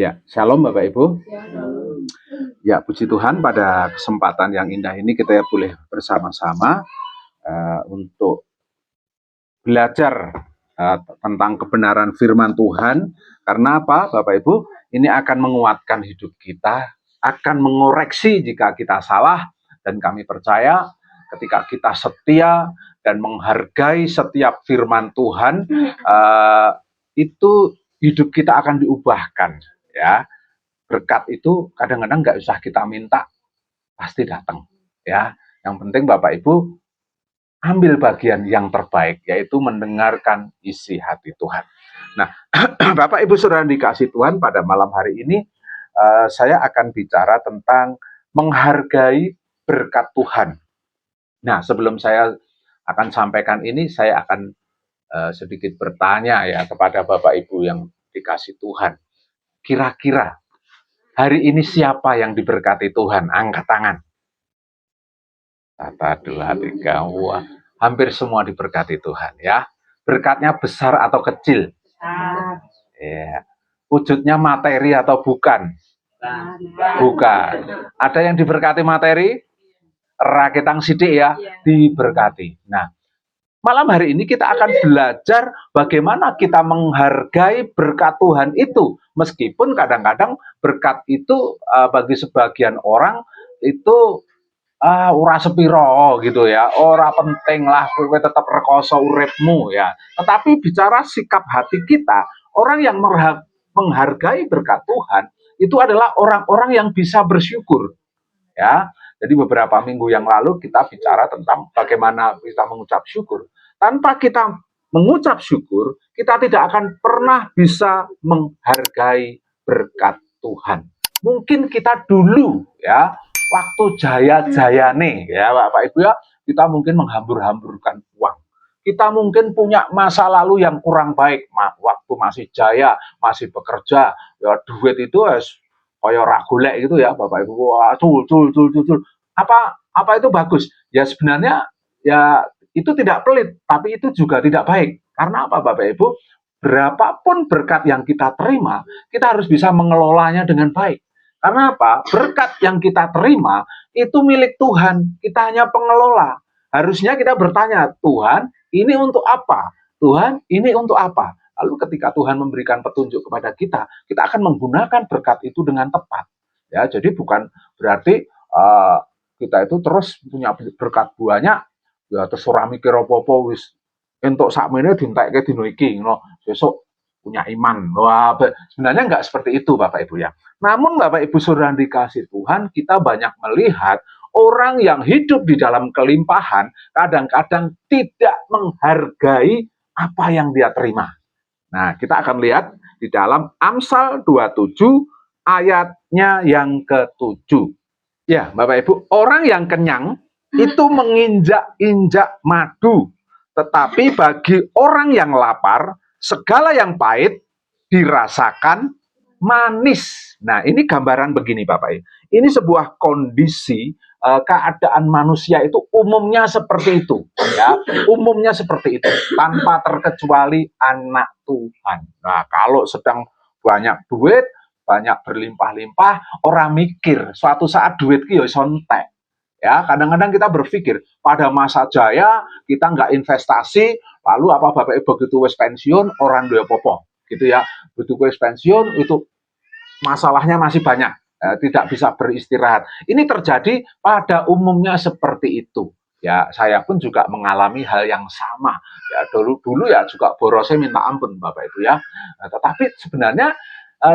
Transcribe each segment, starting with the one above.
Ya, shalom Bapak Ibu. Ya, puji Tuhan pada kesempatan yang indah ini kita boleh bersama-sama untuk belajar tentang kebenaran firman Tuhan. Karena apa Bapak Ibu? Ini akan menguatkan hidup kita, akan mengoreksi jika kita salah, dan kami percaya ketika kita setia dan menghargai setiap firman Tuhan, itu hidup kita akan diubahkan, ya. Berkat itu kadang-kadang nggak usah kita minta, pasti datang, ya. Yang penting Bapak Ibu ambil bagian yang terbaik, yaitu mendengarkan isi hati Tuhan. Nah, Bapak Ibu Saudara dikasih Tuhan, pada malam hari ini saya akan bicara tentang menghargai berkat Tuhan. Nah, sebelum saya akan sampaikan ini, saya akan sedikit bertanya ya kepada Bapak Ibu yang dikasih Tuhan. Kira-kira hari ini siapa yang diberkati Tuhan? Angkat tangan. 1, 2, 3. Wah, hampir semua diberkati Tuhan ya. Berkatnya besar atau kecil? Ya. Wujudnya materi atau bukan? Bukan. Ada yang diberkati materi? Rakitang sidik ya, diberkati. Nah, malam hari ini kita akan belajar bagaimana kita menghargai berkat Tuhan itu. Meskipun kadang-kadang berkat itu bagi sebagian orang itu ora sepiro gitu ya, ora penting lah, kowe tetap rekoso uripmu ya. Tetapi bicara sikap hati kita, orang yang menghargai berkat Tuhan itu adalah orang-orang yang bisa bersyukur ya. Jadi beberapa minggu yang lalu kita bicara tentang bagaimana kita mengucap syukur. Tanpa kita mengucap syukur, kita tidak akan pernah bisa menghargai berkat Tuhan. Mungkin kita dulu ya, waktu jaya-jayane ya Bapak Ibu ya, kita mungkin menghambur-hamburkan uang. Kita mungkin punya masa lalu yang kurang baik, waktu masih jaya, masih bekerja, ya duit itu kayak ragolek gitu ya Bapak Ibu. Wah, cul. Apa itu bagus? Ya sebenarnya ya itu tidak pelit, tapi itu juga tidak baik. Karena apa Bapak Ibu? Berapapun berkat yang kita terima, kita harus bisa mengelolanya dengan baik. Karena apa? Berkat yang kita terima itu milik Tuhan. Kita hanya pengelola. Harusnya kita bertanya, Tuhan, ini untuk apa? Tuhan, ini untuk apa? Lalu ketika Tuhan memberikan petunjuk kepada kita, kita akan menggunakan berkat itu dengan tepat. Ya, jadi bukan berarti kita itu terus punya berkat banyak, ya terus ora mikir apa-apa wis entuk sakmene dientekke dina iki, ngono. Besok punya iman. Wah, sebenarnya enggak seperti itu Bapak Ibu ya. Namun Bapak Ibu Saudara dikasih Tuhan, kita banyak melihat orang yang hidup di dalam kelimpahan kadang-kadang tidak menghargai apa yang dia terima. Nah, kita akan lihat di dalam Amsal 27 ayatnya yang ke-7. Ya, Bapak Ibu, orang yang kenyang itu menginjak-injak madu. Tetapi bagi orang yang lapar, segala yang pahit dirasakan manis. Nah, ini gambaran begini Bapak Ibu. Ini sebuah kondisi keadaan manusia itu umumnya seperti itu, ya, umumnya seperti itu, tanpa terkecuali anak Tuhan. Nah, kalau sedang banyak duit, banyak berlimpah-limpah, orang mikir suatu saat duit ki yo iso entek. Ya, kadang-kadang kita berpikir pada masa jaya kita nggak investasi, lalu apa Bapak Ibu begitu wis pensiun orang duwe apa-apa, gitu ya. Begitu wis pensiun itu masalahnya masih banyak. Tidak bisa beristirahat. Ini terjadi pada umumnya seperti itu. Ya, saya pun juga mengalami hal yang sama. Ya, dulu ya juga borosnya minta ampun Bapak Ibu ya. Nah, tetapi sebenarnya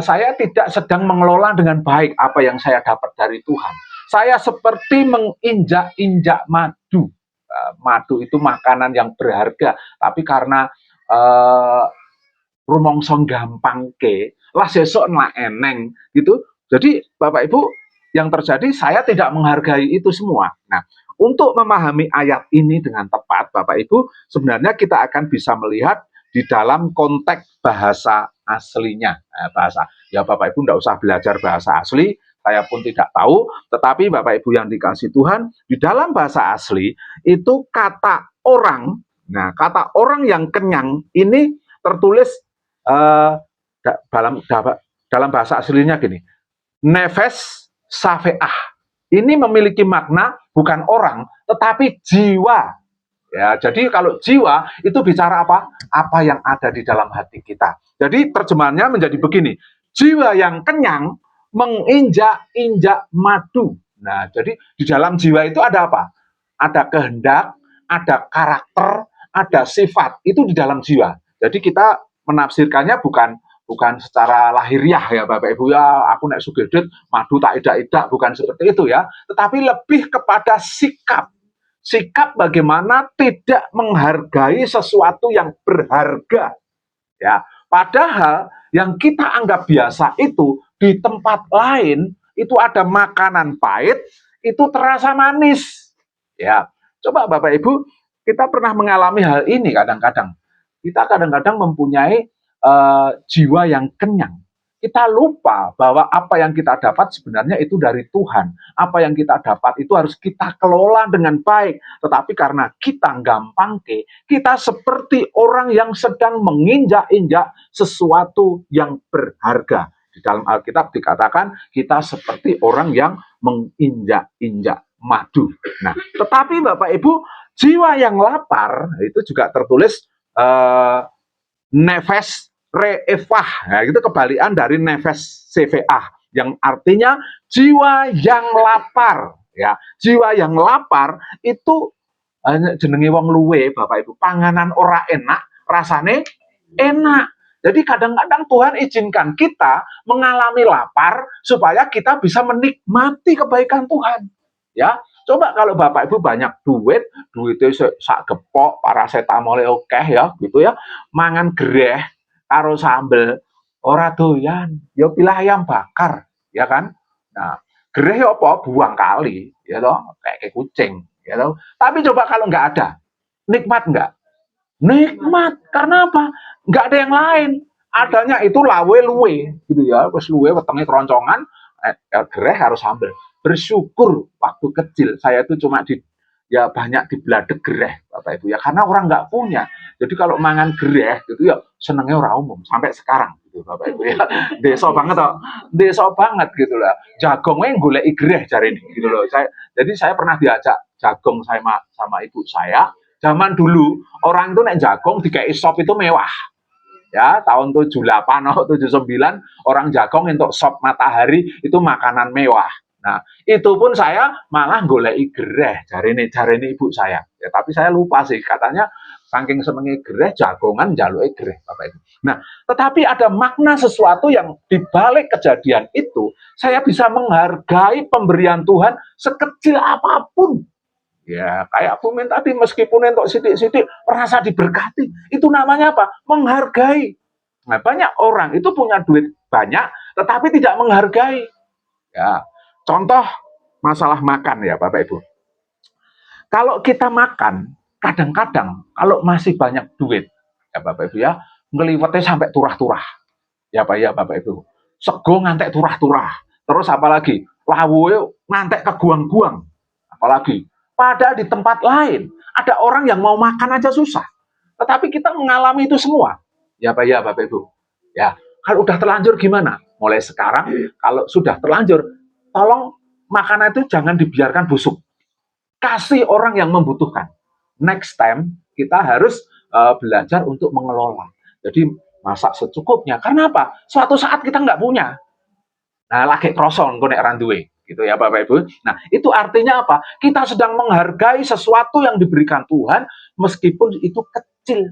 saya tidak sedang mengelola dengan baik apa yang saya dapat dari Tuhan. Saya seperti menginjak-injak madu. Madu itu makanan yang berharga, tapi karena rumongso gampang ke, lah sesok nak eneng gitu. Jadi Bapak Ibu, yang terjadi saya tidak menghargai itu semua. Nah, untuk memahami ayat ini dengan tepat Bapak Ibu, sebenarnya kita akan bisa melihat di dalam konteks bahasa aslinya. Bahasa, ya Bapak Ibu tidak usah belajar bahasa asli, saya pun tidak tahu, tetapi Bapak Ibu yang dikasih Tuhan, di dalam bahasa asli itu kata orang, nah kata orang yang kenyang ini tertulis dalam dalam bahasa aslinya gini, nefes safeah. Ini memiliki makna bukan orang, tetapi jiwa. Ya, jadi kalau jiwa itu bicara apa? Apa yang ada di dalam hati kita. Jadi terjemahannya menjadi begini, jiwa yang kenyang menginjak-injak madu. Nah, jadi di dalam jiwa itu ada apa? Ada kehendak, ada karakter, ada sifat. Itu di dalam jiwa. Jadi kita menafsirkannya bukan secara lahiriah ya Bapak Ibu ya, aku nek sugedet madu tak idak-idak, bukan seperti itu ya, tetapi lebih kepada sikap bagaimana tidak menghargai sesuatu yang berharga ya. Padahal yang kita anggap biasa itu di tempat lain itu ada makanan pahit itu terasa manis ya. Coba Bapak Ibu, kita pernah mengalami hal ini kadang-kadang. Kita kadang-kadang mempunyai jiwa yang kenyang. Kita lupa bahwa apa yang kita dapat sebenarnya itu dari Tuhan. Apa yang kita dapat itu harus kita kelola dengan baik. Tetapi karena kita gampang kita seperti orang yang sedang menginjak-injak sesuatu yang berharga. Di dalam Alkitab dikatakan kita seperti orang yang menginjak-injak madu. Nah, tetapi Bapak Ibu, jiwa yang lapar itu juga tertulis nefes re'efah. Nah, itu kebalikan dari nefes cva yang artinya jiwa yang lapar ya. Jiwa yang lapar itu jenenge wong luwe Bapak Ibu, panganan ora enak rasane enak. Jadi kadang-kadang Tuhan izinkan kita mengalami lapar supaya kita bisa menikmati kebaikan Tuhan ya. Coba kalau Bapak Ibu banyak duitnya sak gepok, paracetamol oke ya, gitu ya. Mangan gereh karo sambel ora doyan, ya pilih ayam bakar, ya kan? Nah, gereh ya apa? Buang kali, ya toh, kayak kucing, ya toh. Tapi coba kalau nggak ada, nikmat nggak? Nikmat, karena apa? Nggak ada yang lain. Adanya itu lawe luwe, gitu ya. Terus luwe wetenge keroncongan, gereh harus sambel. Bersyukur waktu kecil saya itu cuma banyak di beladek gereh Bapak Ibu ya, karena orang nggak punya. Jadi kalau mangan gereh gitu ya senengnya orang umum sampai sekarang gitu Bapak Ibu ya. Desa banget toh. Desa banget gitu lah. Jagongnya golek gereh cari ini gitu loh. Jadi saya pernah diajak jagong sama ibu saya. Zaman dulu orang itu naik jagong dikai sop itu mewah. Ya, tahun 78 atau 79 orang jagong untuk sop matahari itu makanan mewah. Nah, itu pun saya malah goleki gereh, cari ini ibu saya. Ya, tapi saya lupa sih, katanya saking senengnya gereh, jagongan jaluke gereh, Bapak Ibu. Nah, tetapi ada makna sesuatu yang dibalik kejadian itu, saya bisa menghargai pemberian Tuhan sekecil apapun. Ya, kayak Bumin tadi, meskipun untuk sidik-sidik merasa diberkati, itu namanya apa? Menghargai. Nah, banyak orang itu punya duit banyak, tetapi tidak menghargai. Ya, contoh masalah makan ya, Bapak Ibu. Kalau kita makan, kadang-kadang kalau masih banyak duit, ya Bapak Ibu ya, ngeliwetnya sampai turah-turah. Ya Pak ya, Bapak Ibu. Sego ngantek turah-turah. Terus apalagi? Lawuhe ngantek keguang-guang. Apalagi? Padahal di tempat lain ada orang yang mau makan aja susah. Tetapi kita mengalami itu semua. Ya Pak ya, Bapak Ibu. Ya, kalau udah terlanjur gimana? Mulai sekarang kalau sudah terlanjur, tolong makanan itu jangan dibiarkan busuk. Kasih orang yang membutuhkan. Next time kita harus belajar untuk mengelola. Jadi masak secukupnya. Karena apa? Suatu saat kita nggak punya. Nah, lagi krosong nek randuwe gitu ya Bapak Ibu. Nah, itu artinya apa? Kita sedang menghargai sesuatu yang diberikan Tuhan meskipun itu kecil.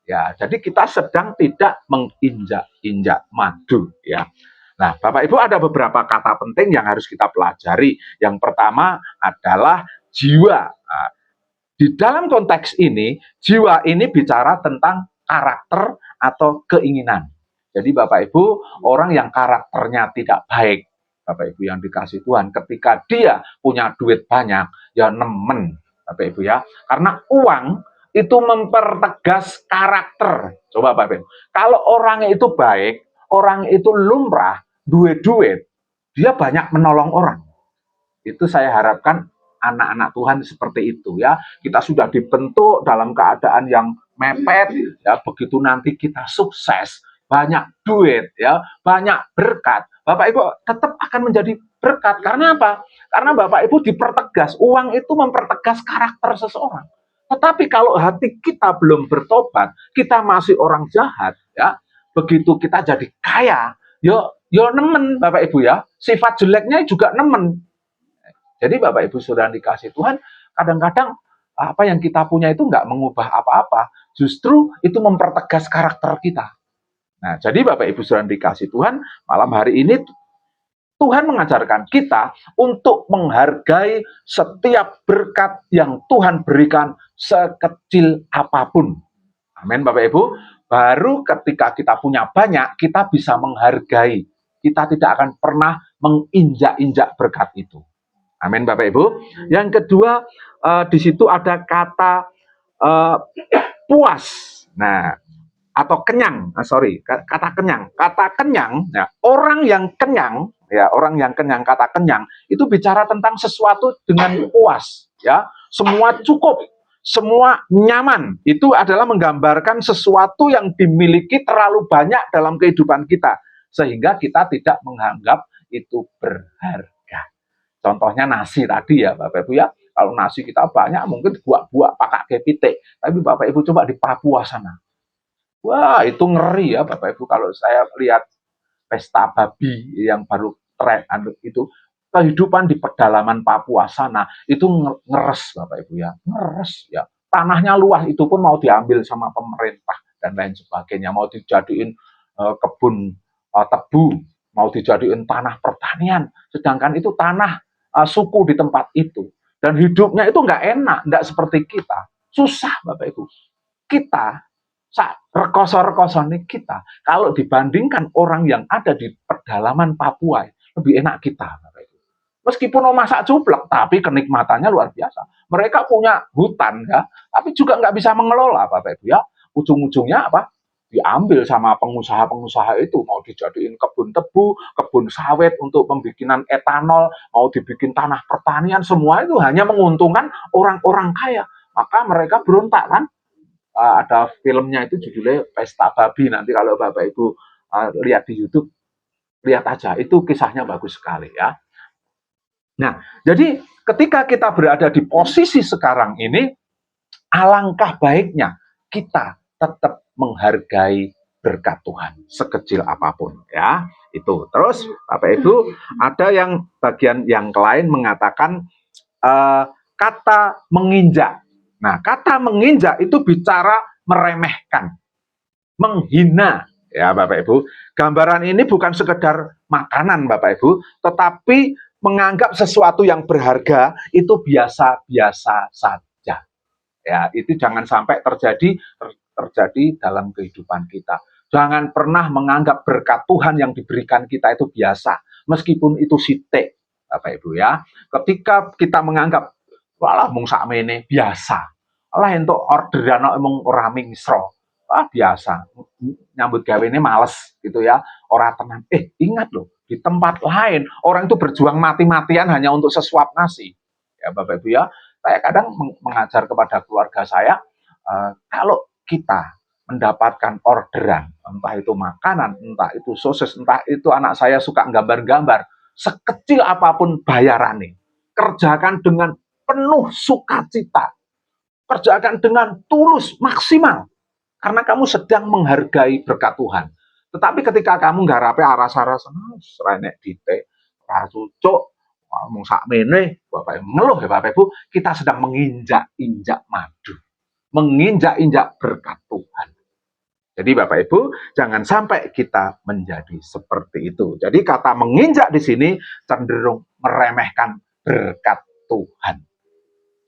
Ya, jadi kita sedang tidak menginjak-injak madu ya. Nah, Bapak Ibu ada beberapa kata penting yang harus kita pelajari. Yang pertama adalah jiwa. Nah, di dalam konteks ini, jiwa ini bicara tentang karakter atau keinginan. Jadi Bapak Ibu, orang yang karakternya tidak baik, Bapak Ibu yang dikasih Tuhan, ketika dia punya duit banyak, ya nemen, Bapak Ibu ya. Karena uang itu mempertegas karakter. Coba Bapak Ibu, kalau orang itu baik, orang itu lumrah, duit-duit, dia banyak menolong orang. Itu saya harapkan anak-anak Tuhan seperti itu ya. Kita sudah dibentuk dalam keadaan yang mepet ya, begitu nanti kita sukses, banyak duit, ya, banyak berkat, Bapak Ibu tetap akan menjadi berkat. Karena apa? Karena Bapak Ibu dipertegas, uang itu mempertegas karakter seseorang. Tetapi kalau hati kita belum bertobat, kita masih orang jahat, ya, begitu kita jadi kaya, yo nemen Bapak Ibu ya, sifat jeleknya juga nemen. Jadi Bapak Ibu Saudara dikasih Tuhan, kadang-kadang apa yang kita punya itu nggak mengubah apa-apa, justru itu mempertegas karakter kita. Nah, jadi Bapak Ibu Saudara dikasih Tuhan, malam hari ini Tuhan mengajarkan kita untuk menghargai setiap berkat yang Tuhan berikan sekecil apapun. Amin Bapak Ibu. Baru ketika kita punya banyak, kita bisa menghargai. Kita tidak akan pernah menginjak-injak berkat itu. Amin Bapak Ibu. Yang kedua, di situ ada kata puas. Nah, atau kenyang. Kata kenyang. Kata kenyang, ya, orang yang kenyang, kata kenyang itu bicara tentang sesuatu dengan puas, ya. Semua cukup, semua nyaman. Itu adalah menggambarkan sesuatu yang dimiliki terlalu banyak dalam kehidupan kita sehingga kita tidak menganggap itu berharga. Contohnya nasi tadi ya Bapak Ibu ya. Kalau nasi kita banyak mungkin buah-buah pakai kepitik. Tapi Bapak Ibu coba di Papua sana. Wah itu ngeri ya Bapak Ibu. Kalau saya lihat pesta babi yang baru tren itu, kehidupan di pedalaman Papua sana itu ngeres Bapak Ibu ya. Ngeres ya. Tanahnya luas itu pun mau diambil sama pemerintah dan lain sebagainya. Mau dijadiin kebun tebu, mau dijadiin tanah pertanian. Sedangkan itu tanah suku di tempat itu. Dan hidupnya itu nggak enak, nggak seperti kita. Susah Bapak Ibu. Kita, rekoso-rekoso nih kita, kalau dibandingkan orang yang ada di pedalaman Papua, lebih enak kita Bapak Ibu. Meskipun mau masak cuplek, tapi kenikmatannya luar biasa. Mereka punya hutan ya, tapi juga nggak bisa mengelola Bapak Ibu ya. Ujung-ujungnya apa? Diambil sama pengusaha-pengusaha itu, mau dijadiin kebun tebu, kebun sawit untuk pembikinan etanol, mau dibikin tanah pertanian, semua itu hanya menguntungkan orang-orang kaya. Maka mereka berontak kan. Ada filmnya itu judulnya Pesta Babi. Nanti kalau Bapak Ibu lihat di YouTube, lihat aja. Itu kisahnya bagus sekali ya. Nah, jadi ketika kita berada di posisi sekarang ini, alangkah baiknya kita tetap menghargai berkat Tuhan sekecil apapun ya. Itu. Terus Bapak Ibu ada yang bagian yang lain mengatakan kata menginjak. Nah, kata menginjak itu bicara meremehkan, menghina ya Bapak Ibu. Gambaran ini bukan sekedar makanan Bapak Ibu, tetapi menganggap sesuatu yang berharga itu biasa-biasa saja. Ya, itu jangan sampai terjadi dalam kehidupan kita. Jangan pernah menganggap berkat Tuhan yang diberikan kita itu biasa, meskipun itu sithik, Bapak Ibu ya. Ketika kita menganggap walah mung sakmene biasa. Lah entuk orderan mung ora mingsro. Wah, biasa. Nyambut gawe ini males gitu ya. Ora tenan. Ingat loh, di tempat lain orang itu berjuang mati-matian hanya untuk sesuap nasi. Ya Bapak Ibu ya. Saya kadang mengajar kepada keluarga saya, kalau kita mendapatkan orderan, entah itu makanan, entah itu sosis, entah itu anak saya suka gambar-gambar, sekecil apapun bayarannya, kerjakan dengan penuh sukacita, kerjakan dengan tulus, maksimal, karena kamu sedang menghargai berkat Tuhan. Tetapi ketika kamu ngarape aras-aras, renek dite, rasucuk, ngomong sakmene, Bapak Ibu ngeluh ya Bapak Ibu, kita sedang menginjak-injak madu, menginjak-injak berkat Tuhan. Jadi Bapak Ibu, jangan sampai kita menjadi seperti itu. Jadi kata menginjak di sini cenderung meremehkan berkat Tuhan.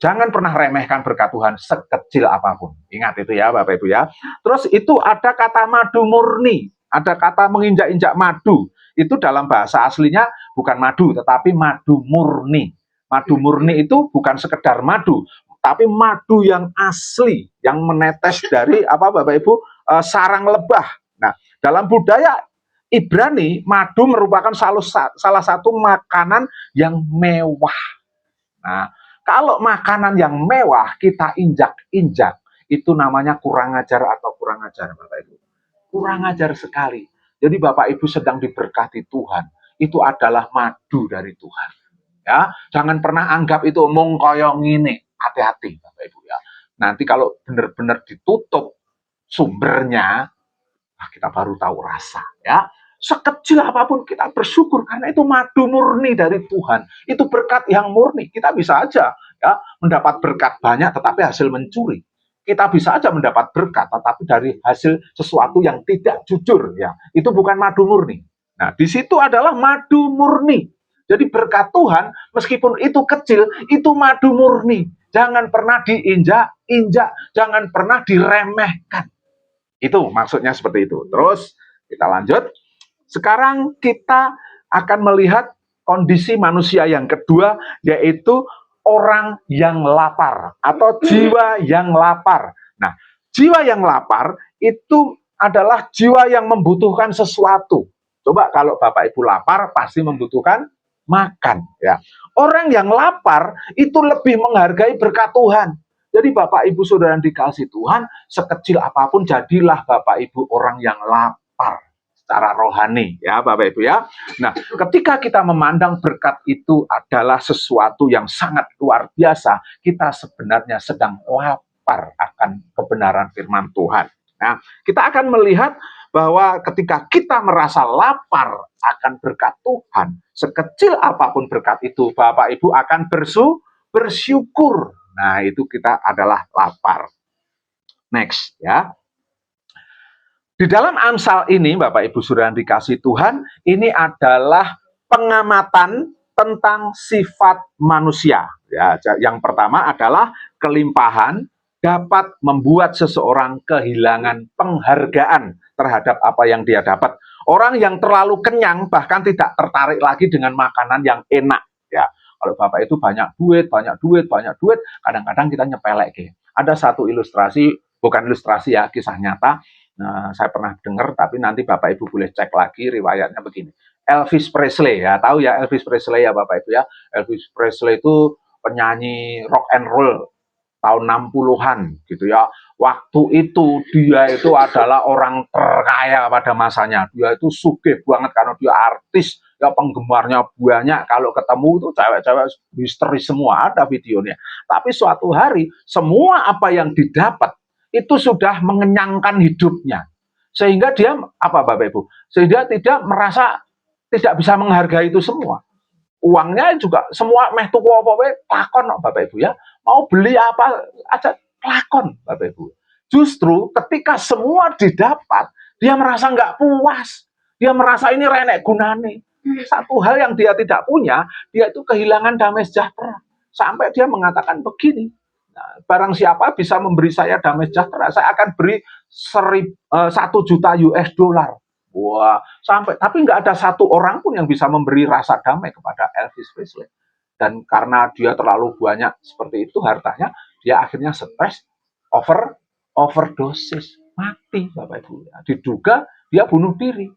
Jangan pernah remehkan berkat Tuhan sekecil apapun. Ingat itu ya Bapak Ibu ya. Terus itu ada kata madu murni, ada kata menginjak-injak madu. Itu dalam bahasa aslinya bukan madu, tetapi madu murni. Madu murni itu bukan sekedar madu, tapi madu yang asli, yang menetes dari apa Bapak Ibu, sarang lebah. Nah, dalam budaya Ibrani, madu merupakan salah satu makanan yang mewah. Nah, kalau makanan yang mewah kita injak-injak, itu namanya kurang ajar atau kurang ajar Bapak Ibu. kurang ajar sekali. Jadi Bapak Ibu sedang diberkati Tuhan, itu adalah madu dari Tuhan. Ya, jangan pernah anggap itu omong koyong ini. Hati-hati Bapak Ibu ya. Nanti kalau benar-benar ditutup sumbernya, kita baru tahu rasa ya. Sekecil apapun kita bersyukur karena itu madu murni dari Tuhan. Itu berkat yang murni. Kita bisa aja ya mendapat berkat banyak tetapi hasil mencuri. Kita bisa aja mendapat berkat tetapi dari hasil sesuatu yang tidak jujur ya. Itu bukan madu murni. Nah, di situ adalah madu murni. Jadi berkat Tuhan meskipun itu kecil, itu madu murni. Jangan pernah diinjak-injak, jangan pernah diremehkan. Itu maksudnya seperti itu. Terus kita lanjut. Sekarang kita akan melihat kondisi manusia yang kedua, yaitu orang yang lapar atau jiwa yang lapar. Nah, jiwa yang lapar itu adalah jiwa yang membutuhkan sesuatu. Coba kalau Bapak Ibu lapar, pasti membutuhkan makan. Ya. Orang yang lapar itu lebih menghargai berkat Tuhan. Jadi Bapak Ibu Saudara yang dikasih Tuhan, sekecil apapun jadilah Bapak Ibu orang yang lapar secara rohani ya Bapak Ibu ya. Nah, ketika kita memandang berkat itu adalah sesuatu yang sangat luar biasa, kita sebenarnya sedang lapar akan kebenaran firman Tuhan. Nah, kita akan melihat bahwa ketika kita merasa lapar akan berkat Tuhan, sekecil apapun berkat itu, Bapak Ibu akan bersyukur. Nah, itu kita adalah lapar. Next ya. Di dalam Amsal ini, Bapak Ibu Saudara yang dikasih Tuhan, ini adalah pengamatan tentang sifat manusia. Ya, yang pertama adalah kelimpahan dapat membuat seseorang kehilangan penghargaan terhadap apa yang dia dapat. Orang yang terlalu kenyang bahkan tidak tertarik lagi dengan makanan yang enak. Ya, kalau Bapak itu banyak duit, kadang-kadang kita nyepelek. Ada satu ilustrasi, bukan ilustrasi ya, kisah nyata. Nah, saya pernah dengar, tapi nanti Bapak Ibu boleh cek lagi riwayatnya begini. Elvis Presley ya, tahu ya Elvis Presley ya Bapak Ibu ya. Elvis Presley itu penyanyi rock and roll tahun 60-an gitu ya. Waktu itu dia itu adalah orang terkaya pada masanya. Dia itu sugih banget karena dia artis, ya penggemarnya banyak. Kalau ketemu itu cewek-cewek histeris semua, ada videonya. Tapi suatu hari semua apa yang didapat itu sudah mengenyangkan hidupnya. Sehingga dia, apa Bapak Ibu? Sehingga tidak merasa, tidak bisa menghargai itu semua. Uangnya juga semua meh tuku apa-apa, lakon Bapak Ibu ya. Mau beli apa aja, lakon Bapak Ibu. Justru ketika semua didapat, dia merasa nggak puas. Dia merasa ini renek gunane. Satu hal yang dia tidak punya, dia itu kehilangan damai sejahtera. Sampai dia mengatakan begini, barang siapa bisa memberi saya damai sejahtera, saya akan beri 1 juta US dollar. Wah, sampai tapi nggak ada satu orang pun yang bisa memberi rasa damai kepada Elvis Presley. Dan karena dia terlalu banyak seperti itu hartanya, dia akhirnya stres, overdosis, mati Bapak Ibu. Diduga dia bunuh diri.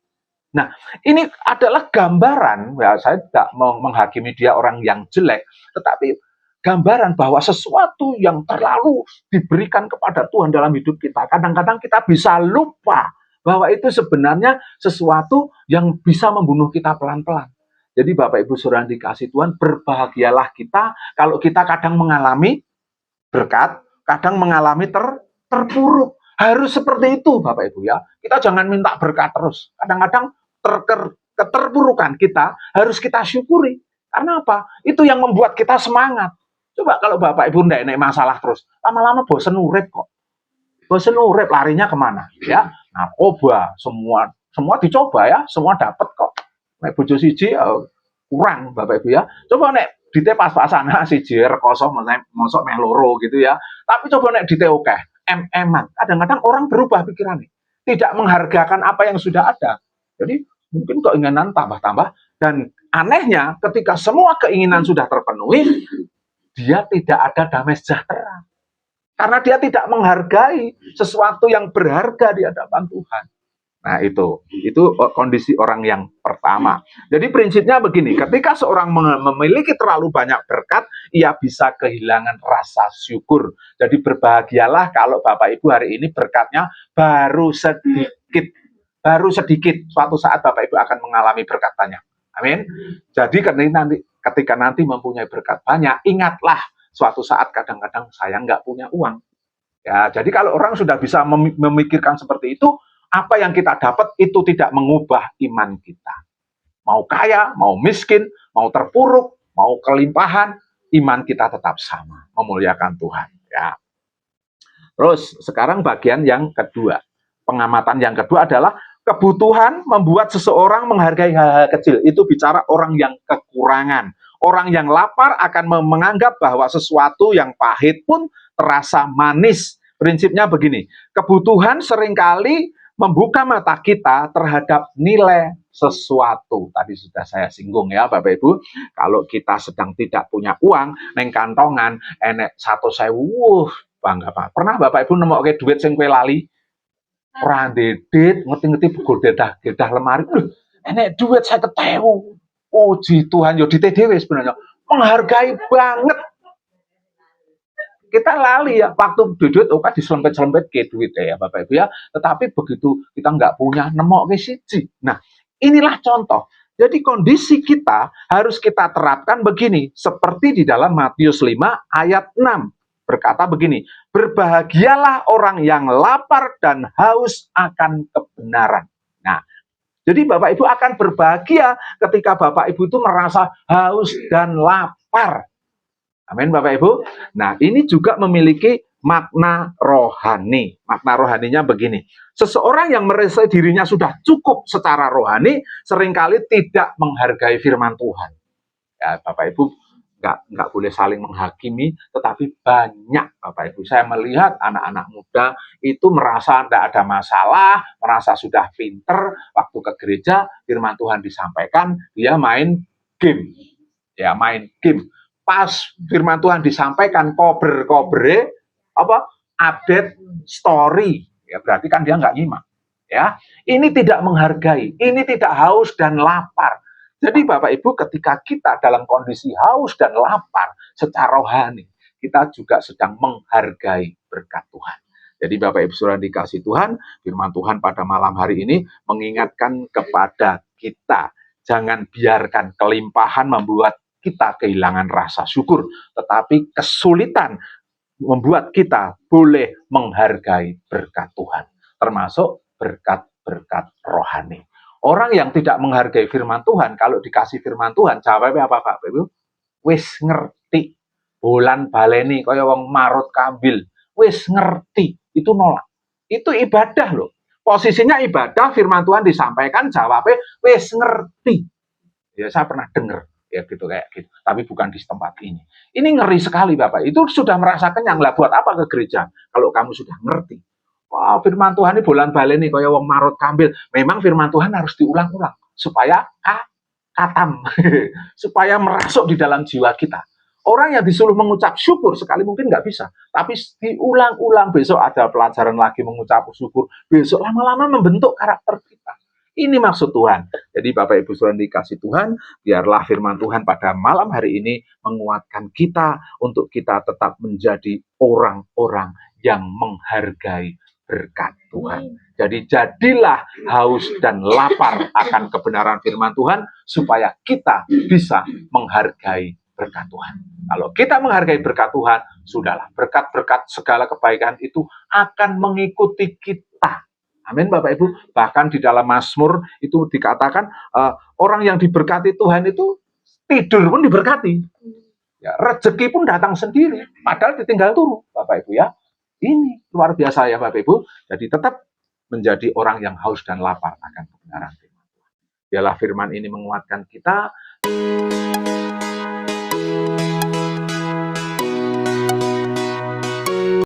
Nah, ini adalah gambaran, ya saya tidak menghakimi dia orang yang jelek, tetapi gambaran bahwa sesuatu yang terlalu diberikan kepada Tuhan dalam hidup kita, kadang-kadang kita bisa lupa bahwa itu sebenarnya sesuatu yang bisa membunuh kita pelan-pelan. Jadi Bapak Ibu Saudara dikasih Tuhan, berbahagialah kita kalau kita kadang mengalami berkat, kadang mengalami terpuruk. Harus seperti itu Bapak Ibu ya. Kita jangan minta berkat terus. Kadang-kadang keterpurukan kita harus kita syukuri. Karena apa? Itu yang membuat kita semangat. Coba kalau Bapak Ibu ndak masalah terus, lama-lama bosen urip kok. Bosen urip, larinya kemana? Ya, narkoba, semua dicoba ya, semua dapat kok. Nek bojo siji kurang Bapak Ibu ya. Coba nek dite pas-pasan siji rekoso mosok meh loro gitu ya. Tapi coba nek dite akeh, em-eman. Kadang-kadang orang berubah pikirannya. Tidak menghargakan apa yang sudah ada. Jadi mungkin keinginan tambah-tambah, dan anehnya ketika semua keinginan sudah terpenuhi, dia tidak ada damai sejahtera. Karena dia tidak menghargai sesuatu yang berharga di hadapan Tuhan. Nah, itu kondisi orang yang pertama. Jadi prinsipnya begini, ketika seorang memiliki terlalu banyak berkat, ia bisa kehilangan rasa syukur. Jadi berbahagialah kalau Bapak Ibu hari ini berkatnya baru sedikit. baru sedikit. Suatu saat Bapak Ibu akan mengalami berkat banyak. Amin. Jadi ketika nanti mempunyai berkat banyak, ingatlah suatu saat kadang-kadang saya nggak punya uang. Ya, jadi kalau orang sudah bisa memikirkan seperti itu, apa yang kita dapat itu tidak mengubah iman kita. Mau kaya, mau miskin, mau terpuruk, mau kelimpahan, iman kita tetap sama, memuliakan Tuhan. Ya. Terus sekarang bagian yang kedua. Pengamatan yang kedua adalah kebutuhan membuat seseorang menghargai hal-hal kecil. Itu bicara orang yang kekurangan. Orang yang lapar akan menganggap bahwa sesuatu yang pahit pun terasa manis. Prinsipnya begini, kebutuhan seringkali membuka mata kita terhadap nilai sesuatu. Tadi sudah saya singgung ya Bapak Ibu, kalau kita sedang tidak punya uang, neng kantongan, enek 1.000, bangga Pak. Pernah Bapak Ibu nemokke duit sing kowe lali? Ora ndedit, ngerti-ngerti bugul dedah lemari. Enek duit 50.000. Puji Tuhan, yo dite dhewe sebenarnya. Menghargai banget. Kita lali ya, waktu duit oke diselempet-selempet ke duit ya Bapak Ibu ya. Tetapi begitu kita nggak punya, nemokke siji. Nah, inilah contoh. Jadi kondisi kita harus kita terapkan begini. Seperti di dalam Matius 5 ayat 6. Berkata begini, berbahagialah orang yang lapar dan haus akan kebenaran. Nah, jadi Bapak Ibu akan berbahagia ketika Bapak Ibu itu merasa haus dan lapar. Amin Bapak Ibu. Nah, ini juga memiliki makna rohani. Makna rohaninya begini. Seseorang yang merasa dirinya sudah cukup secara rohani, seringkali tidak menghargai firman Tuhan. Ya, Bapak Ibu nggak boleh saling menghakimi, tetapi banyak Bapak Ibu. Saya melihat anak-anak muda itu merasa tidak ada masalah, merasa sudah pinter, waktu ke gereja, firman Tuhan disampaikan, dia main game. Ya, main game. Pas firman Tuhan disampaikan, kober-kobre, update story. Ya, berarti kan dia nggak nyimak. Ya, ini tidak menghargai, ini tidak haus dan lapar. Jadi Bapak Ibu ketika kita dalam kondisi haus dan lapar secara rohani, kita juga sedang menghargai berkat Tuhan. Jadi Bapak Ibu saudara dikasih Tuhan, firman Tuhan pada malam hari ini mengingatkan kepada kita, jangan biarkan kelimpahan membuat kita kehilangan rasa syukur, tetapi kesulitan membuat kita boleh menghargai berkat Tuhan, termasuk berkat-berkat rohani. Orang yang tidak menghargai firman Tuhan, kalau dikasih firman Tuhan, jawabnya apa Pak Ibu? Wis ngerti. Bolan baleni, kaya wong marut kambil. Wis ngerti. Itu nolak. Itu ibadah loh. Posisinya ibadah, firman Tuhan disampaikan, jawabnya wis ngerti. Ya saya pernah dengar ya gitu kayak gitu. Tapi bukan di tempat ini. Ini ngeri sekali Bapak. Itu sudah merasa kenyang lah. Buat apa ke gereja? Kalau kamu sudah ngerti. Wah, firman Tuhan ini bolan baleni kaya wong marut kambil. Memang firman Tuhan harus diulang-ulang supaya katam, supaya merasuk di dalam jiwa kita. Orang yang disuruh mengucap syukur sekali mungkin nggak bisa, tapi diulang-ulang. Besok ada pelajaran lagi mengucap syukur. Besok lama-lama membentuk karakter kita. Ini maksud Tuhan. Jadi Bapak Ibu saudara dikasih Tuhan, biarlah firman Tuhan pada malam hari ini menguatkan kita untuk kita tetap menjadi orang-orang yang menghargai berkat Tuhan. Jadi jadilah haus dan lapar akan kebenaran firman Tuhan supaya kita bisa menghargai berkat Tuhan. Kalau kita menghargai berkat Tuhan, sudahlah berkat-berkat segala kebaikan itu akan mengikuti kita. Amin Bapak Ibu. Bahkan di dalam Mazmur itu dikatakan orang yang diberkati Tuhan itu tidur pun diberkati. Ya, rezeki pun datang sendiri, padahal ditinggal turu Bapak Ibu ya. Ini luar biasa ya Bapak Ibu. Jadi tetap menjadi orang yang haus dan lapar akan kebenaran firman Tuhan. Biarlah firman ini menguatkan kita.